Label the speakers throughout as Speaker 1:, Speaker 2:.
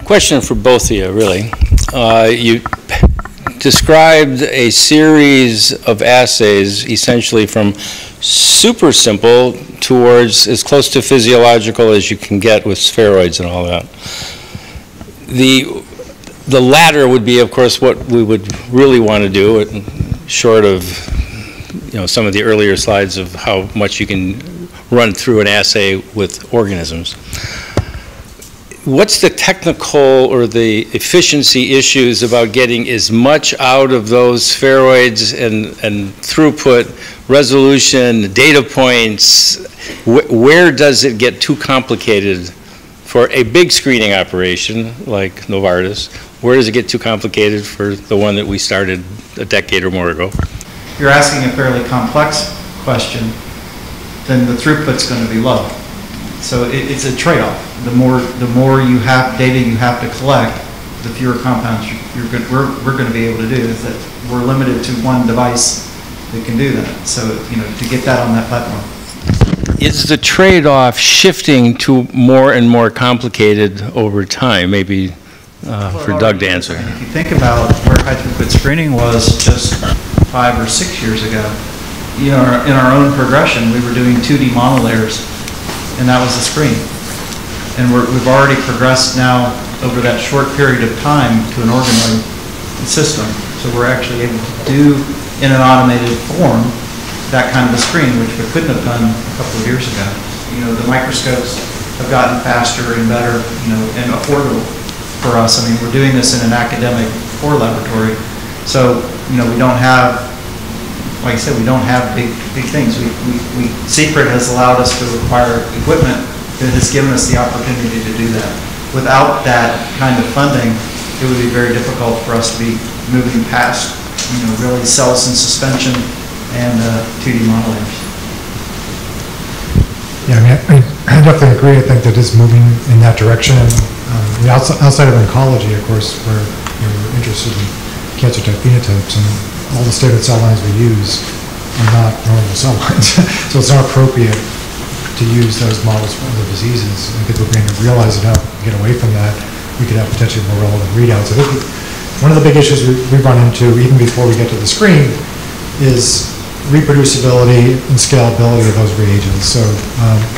Speaker 1: Question for both of you, really. You described a series of assays, essentially from super simple towards as close to physiological as you can get with spheroids and all that. The latter would be, of course, what we would really want to do, short of some of the earlier slides of how much you can run through an assay with organisms. What's the technical or the efficiency issues about getting as much out of those spheroids and throughput, resolution, data points? Where does it get too complicated for a big screening operation like Novartis? Where does it get too complicated for the one that we started a decade or more ago?
Speaker 2: You're asking a fairly complex question, then the throughput's going to be low. So it's a trade-off. The more you have data you have to collect, the fewer compounds we're going to be able to do. Is that we're limited to one device that can do that. So to get that on that platform.
Speaker 1: Is the trade-off shifting to more and more complicated over time? Maybe for Doug to answer.
Speaker 2: If you think about where high-throughput screening was just 5 or 6 years ago, in our own progression, we were doing 2D monolayers, and that was the screen. And we've already progressed now over that short period of time to an organoid system. So we're actually able to do, in an automated form, that kind of a screen, which we couldn't have done a couple of years ago. The microscopes have gotten faster and better, and affordable for us. I mean, we're doing this in an academic core laboratory. So, we don't have, like I said, we don't have big things. Secret has allowed us to acquire equipment that has given us the opportunity to do that. Without that kind of funding, it would be very difficult for us to be moving past, really cells in suspension and 2D monolayers.
Speaker 3: Yeah, I definitely agree. I think that is moving in that direction. Outside of oncology, of course, where we're interested in cancer type phenotypes, and all the standard cell lines we use are not normal cell lines. So it's not appropriate to use those models for other diseases. I think we're going to realize enough to get away from that. We could have potentially more relevant readouts. I think one of the big issues we run into, even before we get to the screen, is reproducibility and scalability of those reagents. So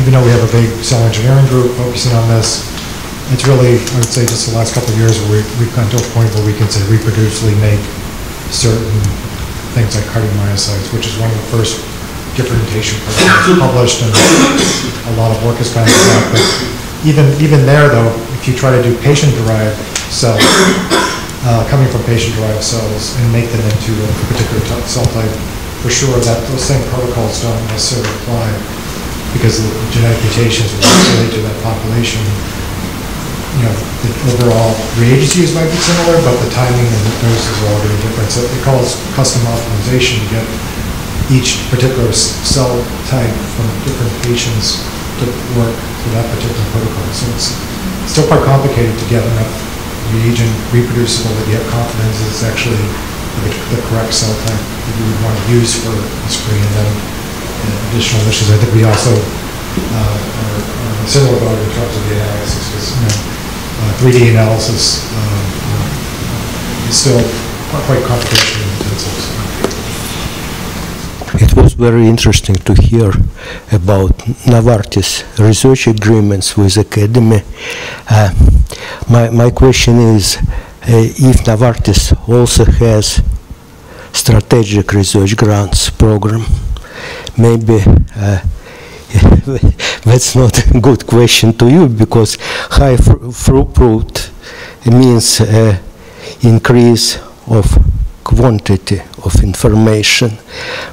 Speaker 3: even though we have a big cell engineering group focusing on this, it's really, I would say, just the last couple of years where we've gotten to a point where we can say reproducibly make certain things like cardiomyocytes, which is one of the first differentiation protocols published, and a lot of work has gone into that. But even there, though, if you try to do patient-derived cells, coming from patient-derived cells, and make them into a particular cell type, for sure that those same protocols don't necessarily apply because the genetic mutations relate to that population. The overall reagents used might be similar, but the timing and the doses are all going to be different. So it calls custom optimization to get each particular cell type from different patients to work for that particular protocol. So it's still quite complicated to get enough reagent reproducible that you have confidence that it's actually the correct cell type that you would want to use for a screen. And then additional issues, I think we also are similar about it in terms of the analysis, because 3D analysis is still quite complicated and intensive.
Speaker 4: It was very interesting to hear about Novartis research agreements with academy. My question is, if Novartis also has strategic research grants program, maybe that's not a good question to you, because high throughput means increase of quantity of information.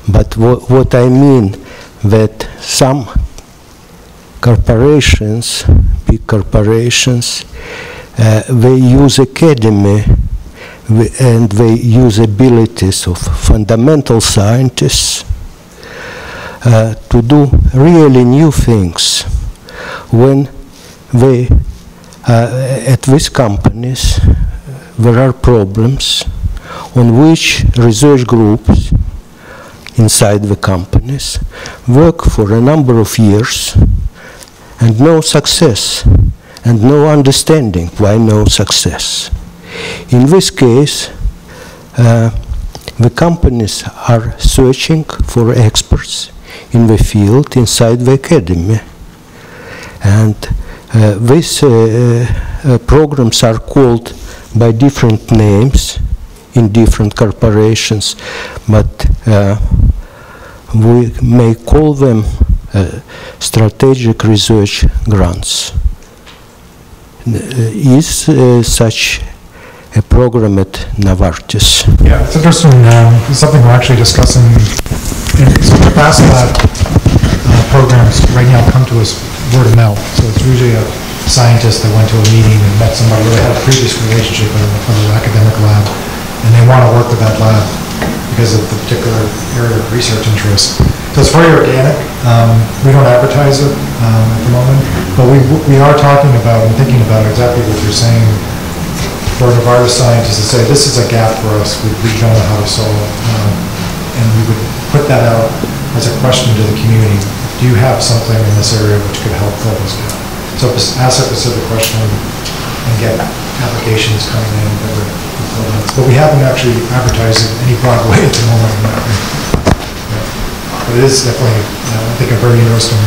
Speaker 4: But what I mean that some corporations, big corporations, they use academy and they use abilities of fundamental scientists to do really new things. When they, at these companies, there are problems on which research groups inside the companies work for a number of years and no success. and no understanding why no success. In this case, the companies are searching for experts in the field inside the academy. And these programs are called by different names in different corporations, but we may call them strategic research grants. Is such a program at Novartis?
Speaker 3: Yeah, it's interesting. It's something we're actually discussing. So the fast lab programs right now come to us word of mouth. So it's usually a scientist that went to a meeting and met somebody who had a previous relationship with an academic lab, and they want to work with that lab because of the particular area of research interest. So it's very organic. We don't advertise it at the moment, but we are talking about and thinking about exactly what you're saying. For Novartis scientists to say, this is a gap for us, we don't know how to solve it. And we would put that out as a question to the community. Do you have something in this area which could help fill this gap? So ask a specific question and get applications coming in that would fill that. But we haven't actually advertised it any broad way at the moment. But it is definitely, I think, a very interesting,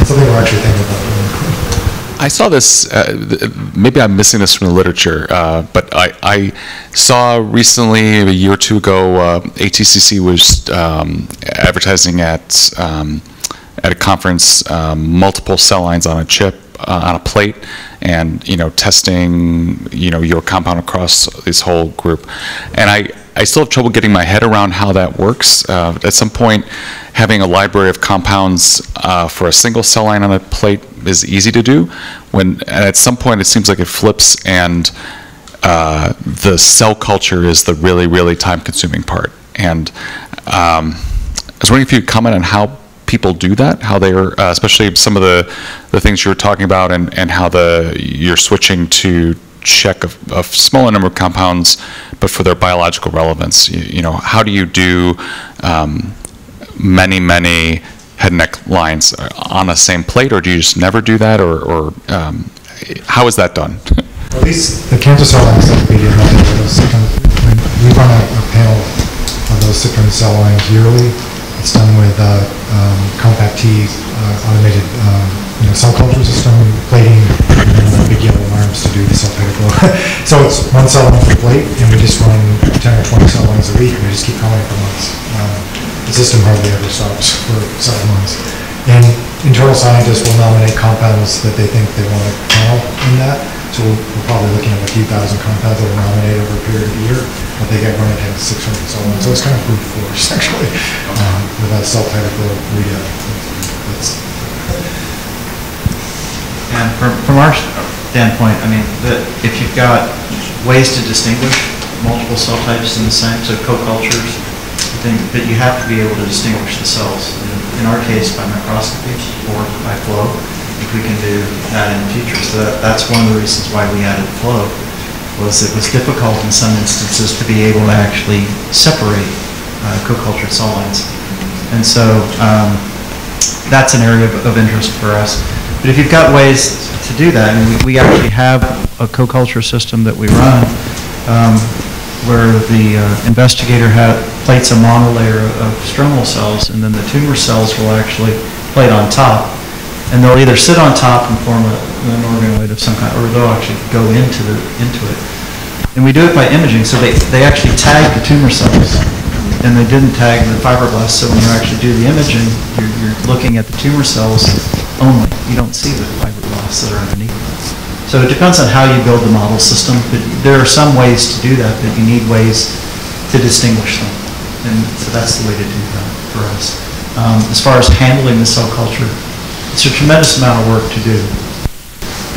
Speaker 3: something we're actually thinking about doing.
Speaker 5: I saw this, maybe I'm missing this from the literature, but I saw recently, a year or two ago, ATCC was advertising at a conference, multiple cell lines on a chip, on a plate, and, testing, your compound across this whole group. And I still have trouble getting my head around how that works. At some point, having a library of compounds for a single cell line on a plate is easy to do. And at some point, it seems like it flips, and the cell culture is the really, really time-consuming part. And I was wondering if you could comment on how people do that, how they are, especially some of the things you were talking about, and how you're switching to check a smaller number of compounds, but for their biological relevance. How do you do many head and neck lines on the same plate, or do you just never do that, or how is that done?
Speaker 3: At least the cancer cell lines that we do, we run a panel of those Citron cell lines yearly. It's done with Compact T automated cell culture system, plating, and then the big yellow arms to do the cell particle. So it's one cell line per plate, and we just run 10 or 20 cell lines a week, and we just keep coming for months. The system hardly ever stops for several months. And internal scientists will nominate compounds that they think they want to panel in that. So we're probably looking at a few thousand compounds that are nominated over a period of a year, but they get run at 600 cell lines. So it's kind of brute force, actually, with that cell particle readout.
Speaker 2: And from our standpoint, if you've got ways to distinguish multiple cell types in the same, so co-cultures, that you have to be able to distinguish the cells. In our case, by microscopy or by flow, if we can do that in the future. So that's one of the reasons why we added flow, was it was difficult in some instances to be able to actually separate co-cultured cell lines. And so that's an area of interest for us. But if you've got ways to do that, we actually have a co-culture system that we run where the investigator plates a monolayer of stromal cells, and then the tumor cells will actually plate on top. And they'll either sit on top and form an organoid of some kind, or they'll actually go into it. And we do it by imaging, so they actually tag the tumor cells, and they didn't tag the fibroblasts. So when you actually do the imaging, you're looking at the tumor cells only. You don't see the fibroblasts that are underneath. So it depends on how you build the model system, but there are some ways to do that, but you need ways to distinguish them. And so that's the way to do that for us. As far as handling the cell culture, it's a tremendous amount of work to do.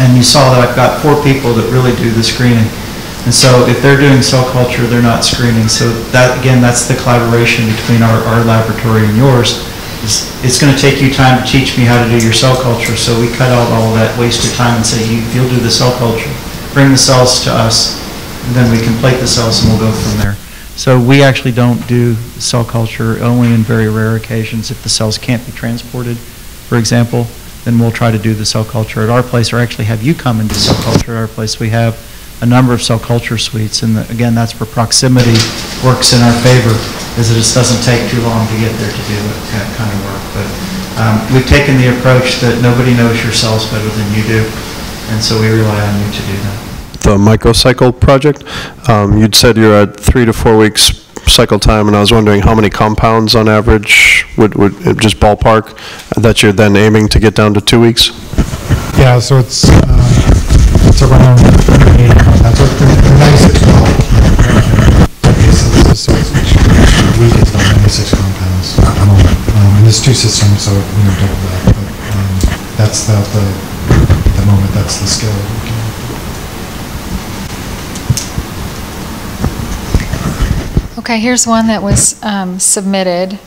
Speaker 2: And you saw that I've got 4 people that really do the screening. And so if they're doing cell culture, they're not screening. So that, again, that's the collaboration between our laboratory and yours. It's going to take you time to teach me how to do your cell culture. So we cut out all of that wasted time and say, you'll do the cell culture. Bring the cells to us, and then we can plate the cells and we'll go from there. So we actually don't do cell culture only in very rare occasions if the cells can't be transported, for example. then we'll try to do the cell culture at our place, or actually have you come and do cell culture at our place. We have a number of cell culture suites, and again, that's where proximity works in our favor, is it just doesn't take too long to get there to do that kind of work. But we've taken the approach that nobody knows your cells better than you do, and so we rely on you to do that.
Speaker 6: The microcycle project, you'd said you're at 3 to 4 weeks cycle time, and I was wondering how many compounds on average would just ballpark that you're then aiming to get down to 2 weeks?
Speaker 3: Yeah, so it's around 80 compounds. So the 96 so each week it's about 96 compounds at the moment. And there's 2 systems, so double that. But that's the moment, that's the scale we're looking at.
Speaker 7: Okay, here's one that was submitted.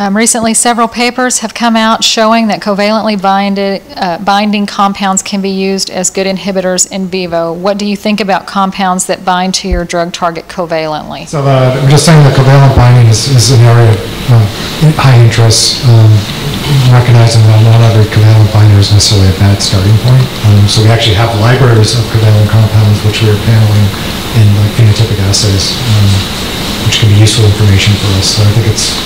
Speaker 7: Recently, several papers have come out showing that covalently binding compounds can be used as good inhibitors in vivo. What do you think about compounds that bind to your drug target covalently?
Speaker 3: So I'm just saying that covalent binding is an area of high interest. Recognizing that not every covalent binder is necessarily a bad starting point. So we actually have libraries of covalent compounds which we are paneling in phenotypic assays, which can be useful information for us. So I think it's...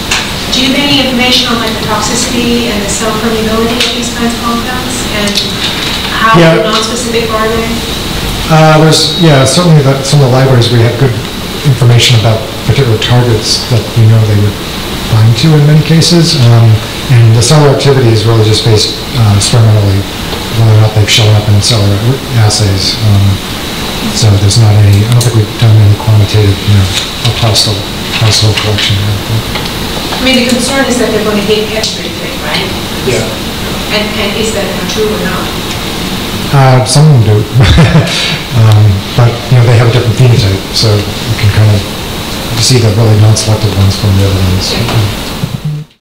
Speaker 8: Do you have any information on the toxicity and the cell permeability of these kinds of compounds, and how non-specific are they?
Speaker 3: Certainly some of the libraries we have good information about particular targets that we know they would bind to in many cases, and the cellular activity is really just based experimentally whether or not they've shown up in cellular assays. So there's not any, I don't think we've done any quantitative, household collection here.
Speaker 8: I mean, the concern is that they're going to hit everything, right?
Speaker 3: Yeah.
Speaker 8: And is that true or not?
Speaker 3: Some of them do. But, they have a different phenotype, so you can kind of see the really non-selective ones from the other ones.
Speaker 8: Yeah.